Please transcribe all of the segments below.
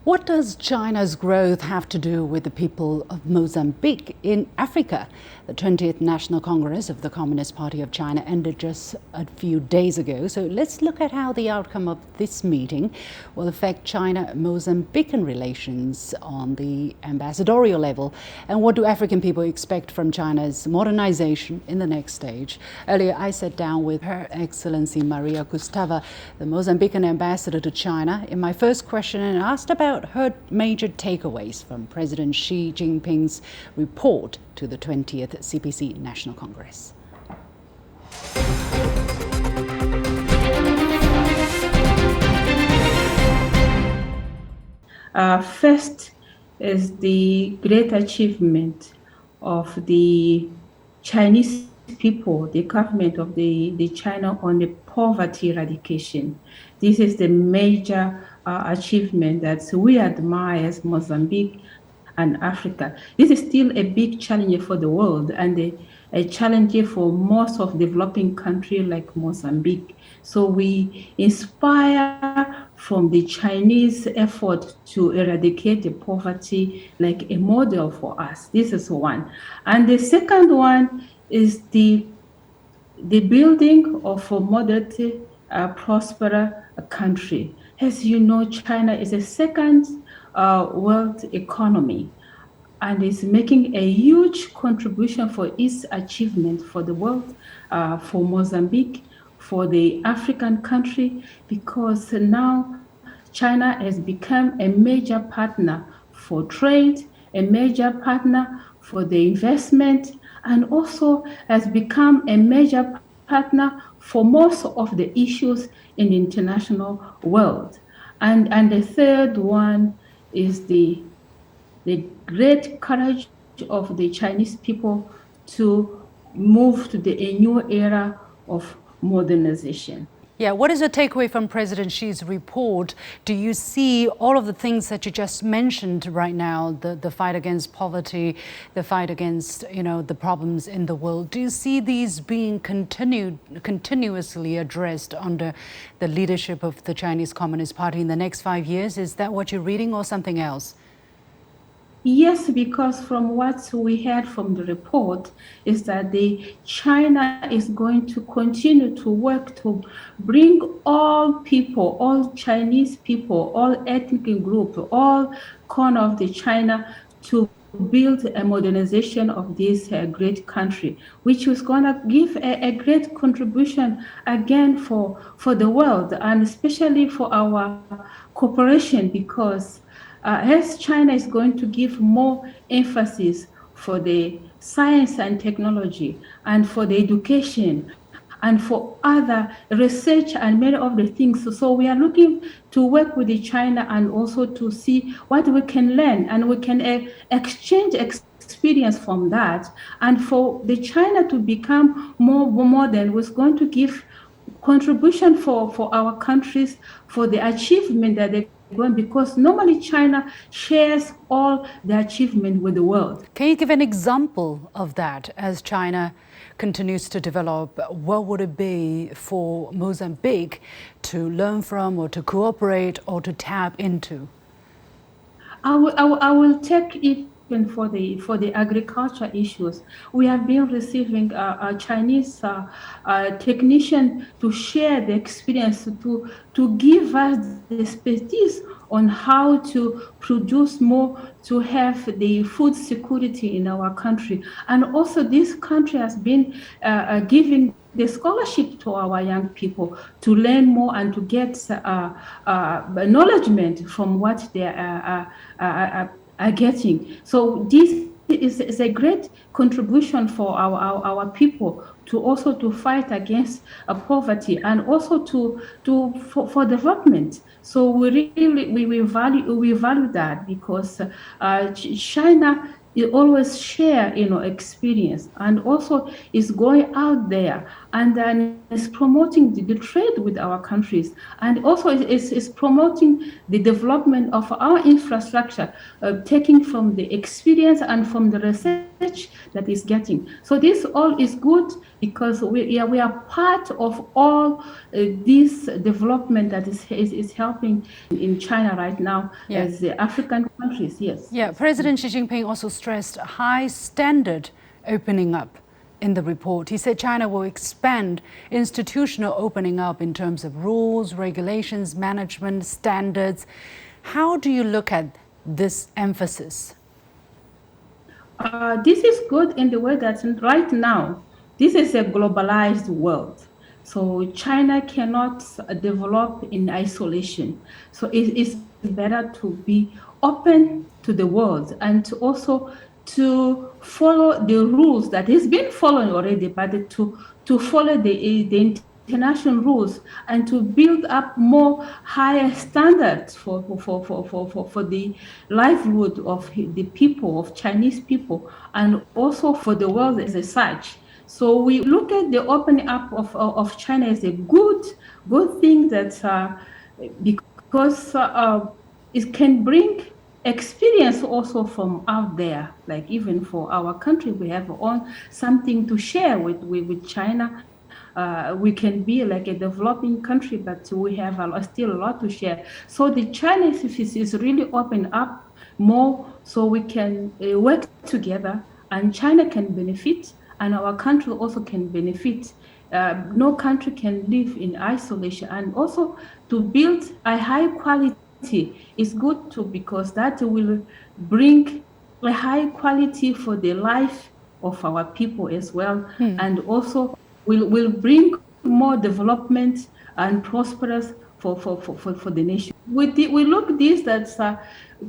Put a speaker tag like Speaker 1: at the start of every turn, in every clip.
Speaker 1: What does China's growth have to do with the people of Mozambique in Africa? The 20th National Congress of the Communist Party of China ended just a few days ago. So let's look at how the outcome of this meeting will affect China-Mozambican relations on the ambassadorial level. And what do African people expect from China's modernization in the next stage? Earlier, I sat down with Her Excellency Maria Gustava, the Mozambican Ambassador to China, in my first question and asked about her major takeaways from President Xi Jinping's report to the 20th CPC National Congress.
Speaker 2: First is the great achievement of the Chinese people, the government of the China on the poverty eradication. This is the major achievement that we admire as Mozambique and Africa. This is still a big challenge for the world and a challenge for most of developing countries like Mozambique. So we inspire from the Chinese effort to eradicate the poverty like a model for us. This is one. And the second one is the building of a moderate, prosperous country. As you know, China is a second world economy and is making a huge contribution for its achievement for the world, for Mozambique, for the African country, because now China has become a major partner for trade, a major partner for the investment, and also has become a major partner for most of the issues in the international world. And the third one is the great courage of the Chinese people to move to a new era of modernization.
Speaker 1: Yeah, what is your takeaway from President Xi's report? Do you see all of the things that you just mentioned right now, the fight against poverty, the fight against, the problems in the world? Do you see these being continuously addressed under the leadership of the Chinese Communist Party in the next 5 years? Is that what you're reading or something else?
Speaker 2: Yes, because from what we heard from the report is that China is going to continue to work to bring all people, all Chinese people, all ethnic groups, all corner of the China to build a modernization of this great country, which is going to give a great contribution again for the world and especially for our cooperation, because as China is going to give more emphasis for the science and technology and for the education and for other research and many of the things. So we are looking to work with China and also to see what we can learn, and we can exchange experience from that. And for the China to become more modern was going to give contribution for our countries for the achievement that they because normally China shares all the achievement with the world.
Speaker 1: Can you give an example of that as China continues to develop? What would it be for Mozambique to learn from or to cooperate or to tap into?
Speaker 2: I will take it for the agriculture issues. We have been receiving a Chinese technician to share the experience, to give us the expertise on how to produce more, to have the food security in our country. And also this country has been giving the scholarship to our young people to learn more and to get acknowledgement from what they are getting. So this is a great contribution for our people to also to fight against poverty and also for development. So we value that, because China it always share experience and also is going out there and then it's promoting the trade with our countries, and also is promoting the development of our infrastructure, taking from the experience and from the research that is getting. So this all is good because we are part of all this development that is helping in China right now as the African countries. Yes.
Speaker 1: Yeah, President Xi Jinping also stressed high standard opening up in the report. He said China will expand institutional opening up in terms of rules, regulations, management, standards. How do you look at this emphasis?
Speaker 2: This is good in the way that right now, this is a globalized world. So China cannot develop in isolation. So it's better to be open to the world and to also to follow the rules that has been followed already, but to follow the international rules and to build up more higher standards for the livelihood of the people, of Chinese people, and also for the world as such. So we look at the opening up of China as a good thing that because it can bring experience also from out there. Like even for our country, we have something to share with China. We can be like a developing country, but we have still a lot to share. So the Chinese is really open up more, so we can work together, and China can benefit, and our country also can benefit. No country can live in isolation, and also to build a high quality is good too, because that will bring a high quality for the life of our people as well, and also will bring more development and prosperous for the nation. We look this that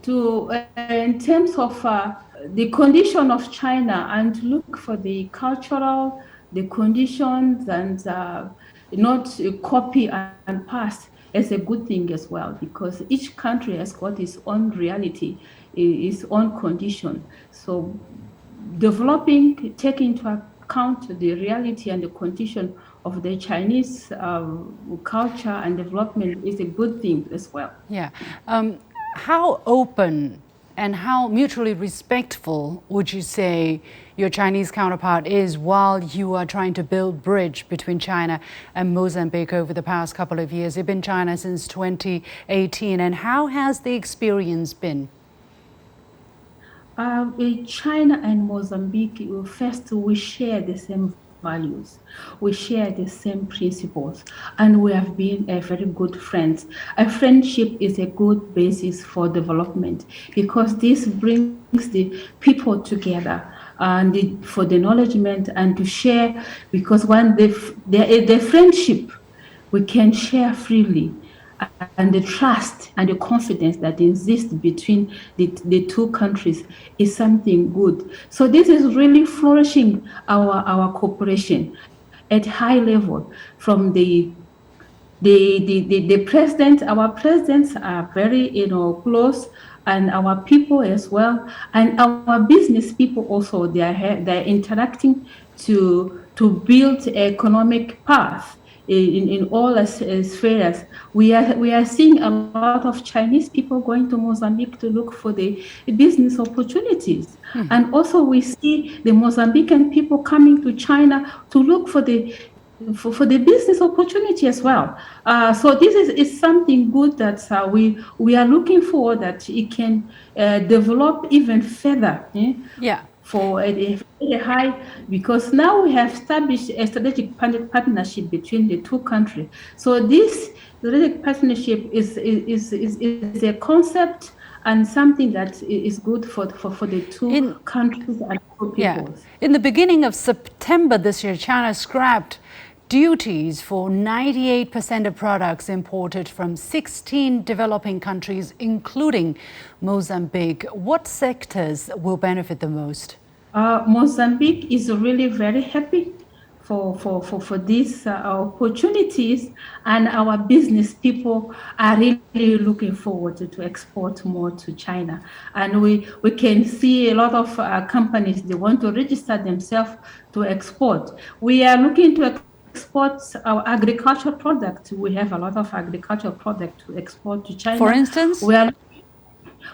Speaker 2: in terms of the condition of China, and to look for the cultural, the conditions, and not copy and pass as a good thing as well, because each country has got its own reality, its own condition. So developing, taking into account the reality and the condition of the Chinese culture and development is a good thing as well.
Speaker 1: Yeah. How open and how mutually respectful would you say your Chinese counterpart is while you are trying to build bridge between China and Mozambique over the past couple of years? You've been in China since 2018, and how has the experience been?
Speaker 2: China and Mozambique, first, we share the same values, we share the same principles, and we have been very good friends. A friendship is a good basis for development, because this brings the people together and for the acknowledgement and to share, because when the friendship, we can share freely, and the trust and the confidence that exists between the two countries is something good. So this is really flourishing our cooperation at high level. From the president, our presidents are very close, and our people as well, and our business people also, they're interacting to build economic path in all spheres. We are seeing a lot of Chinese people going to Mozambique to look for the business opportunities. And also we see the Mozambican people coming to China to look for the business opportunity as well. So this is something good that we are looking for, that it can develop even further.
Speaker 1: Yeah.
Speaker 2: For a high, because now we have established a strategic partnership between the two countries. So this strategic partnership is a concept and something that is good for the two countries and two peoples.
Speaker 1: Yeah. In the beginning of September this year, China scrapped duties for 98% of products imported from 16 developing countries, including Mozambique. What sectors will benefit the most?
Speaker 2: Mozambique is really very happy for these opportunities, and our business people are really looking forward to export more to China. And we can see a lot of companies, they want to register themselves to export. We are looking to export our agricultural products. We have a lot of agricultural products to export to China.
Speaker 1: For instance?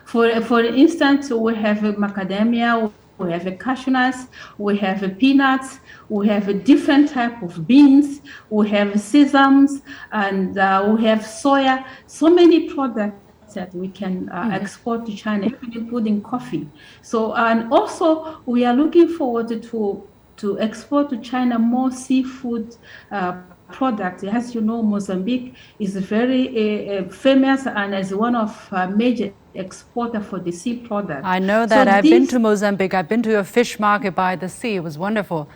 Speaker 2: For instance, we have macadamia, we have cashew nuts, we have peanuts, we have a different type of beans, we have sesame, and we have soya. So many products that we can export to China, including coffee. So, and also we are looking forward to export to China more seafood products. As you know, Mozambique is very famous and is one of major exporter for the sea product.
Speaker 1: I know that. I've been to Mozambique. I've been to a fish market by the sea. It was wonderful.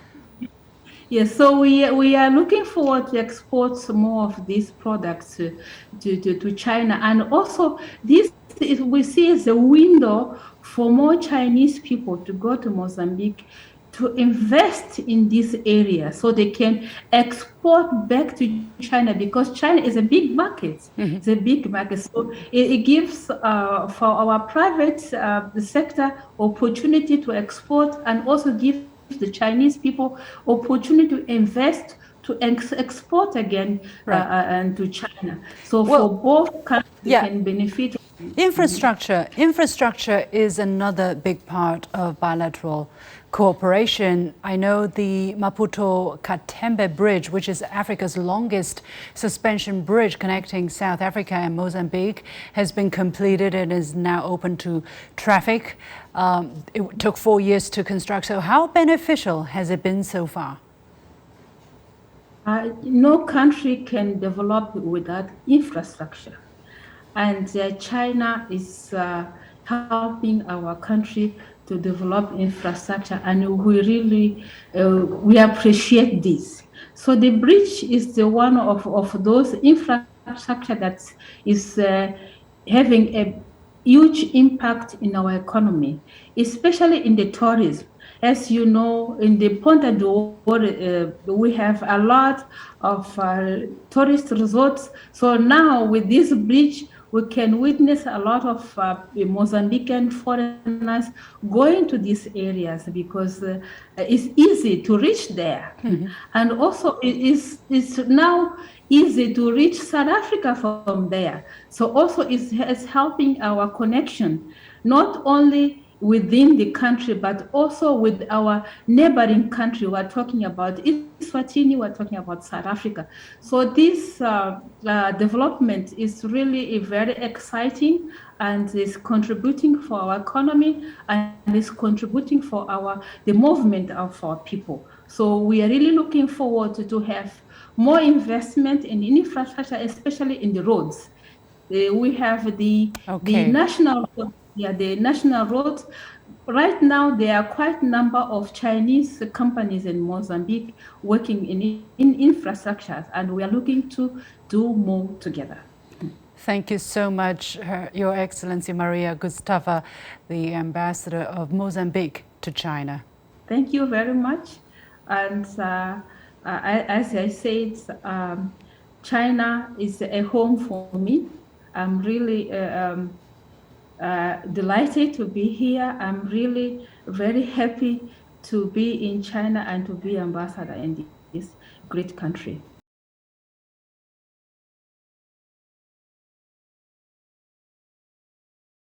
Speaker 2: Yes, so we are looking forward to export some more of these products to China, and also this we see as a window for more Chinese people to go to Mozambique to invest in this area so they can export back to China, because China is a big market. It's a big market. So it gives for our private sector opportunity to export, and also give the Chinese people opportunity to invest to export again and to China. So for both countries, they can benefit.
Speaker 1: Infrastructure is another big part of bilateral cooperation. I know the Maputo-Katembe Bridge, which is Africa's longest suspension bridge connecting South Africa and Mozambique, has been completed and is now open to traffic. It took 4 years to construct. So how beneficial has it been so far?
Speaker 2: No country can develop without infrastructure. And China is helping our country to develop infrastructure, and we really we appreciate this. So the bridge is the one of those infrastructure that is having a huge impact in our economy, especially in the tourism. As you know, in the Ponta do Ouro, we have a lot of tourist resorts. So now with this bridge, we can witness a lot of Mozambican foreigners going to these areas, because it's easy to reach there. And also it's now easy to reach South Africa from there. So also it's helping our connection, not only within the country, but also with our neighboring country. We're talking about Eswatini, we're talking about South Africa. So this development is really very exciting, and is contributing for our economy, and is contributing for the movement of our people. So we are really looking forward to have more investment in infrastructure, especially in the roads. We have the national roads. Right now, there are quite a number of Chinese companies in Mozambique working in infrastructure, and we are looking to do more together.
Speaker 1: Thank you so much, Your Excellency Maria Gustava, the Ambassador of Mozambique to China.
Speaker 2: Thank you very much. And as I said, China is a home for me. I'm really delighted to be here. I'm really very happy to be in China and to be ambassador in this great country.